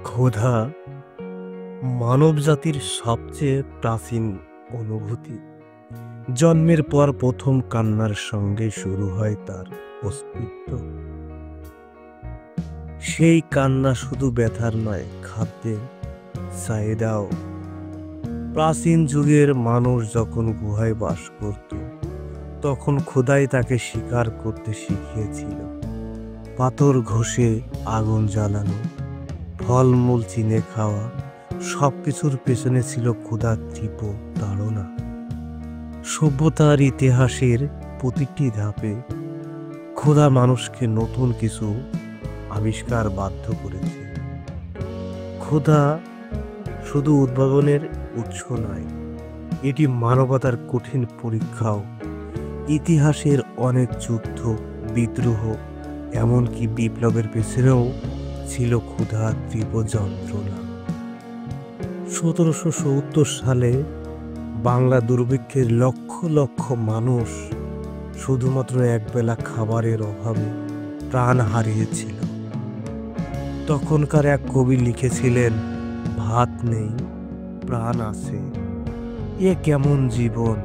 ক্ষুধা মানবজাতির সবচেয়ে প্রাচীন অনুভূতি। জন্মের পর প্রথম কান্নার সঙ্গে শুরু হয় তার অস্তিত্ব। সেই কান্না শুধু ব্যথার নয়, খাদ্যের চাহিদাও। প্রাচীন যুগের মানুষ যখন গুহায় বাস করত, তখন ক্ষুধাই তাকে শিকার করতে শিখিয়েছিল। পাথর ঘষে আগুন জ্বালানো, ফলমূল চিনে খাওয়া, সবকিছুর পেছনে ছিল ক্ষুধার তীব্র তাড়না। সভ্যতার ইতিহাসের প্রতিটি ধাপে ক্ষুধা মানুষকে নতুন কিছু আবিষ্কার বাধ্য করেছে। ক্ষুধা শুধু উদ্ভাবনের উৎস নয়, এটি মানবতার কঠিন পরীক্ষাও। ইতিহাসের অনেক যুদ্ধ, বিদ্রোহ, এমনকি বিপ্লবের পেছনেও ছিল ক্ষুধার তীব্র যন্ত্রণা। 1770 সালে বাংলা দুর্ভিক্ষের লক্ষ লক্ষ মানুষ শুধুমাত্র একবেলা খাবারের অভাবে প্রাণ হারিয়েছিল। তখনকার এক কবি লিখেছিলেন, ভাত নেই প্রাণ আছে, এ কেমন জীবন।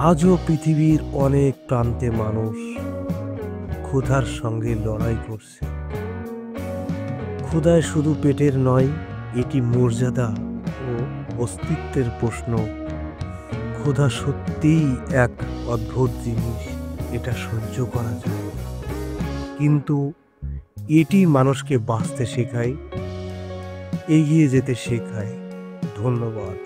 আজও পৃথিবীর অনেক প্রান্তে মানুষ ক্ষুধার সঙ্গে লড়াই করছে। ক্ষুধায় শুধু পেটের নয়, এটি মর্যাদা ও অস্তিত্বের প্রশ্ন। ক্ষুধা সত্যিই এক অদ্ভুত জিনিস, এটা সহ্য করা যায়, কিন্তু এটি মানুষকে বাঁচতে শেখায়, এগিয়ে যেতে শেখায়। ধন্যবাদ।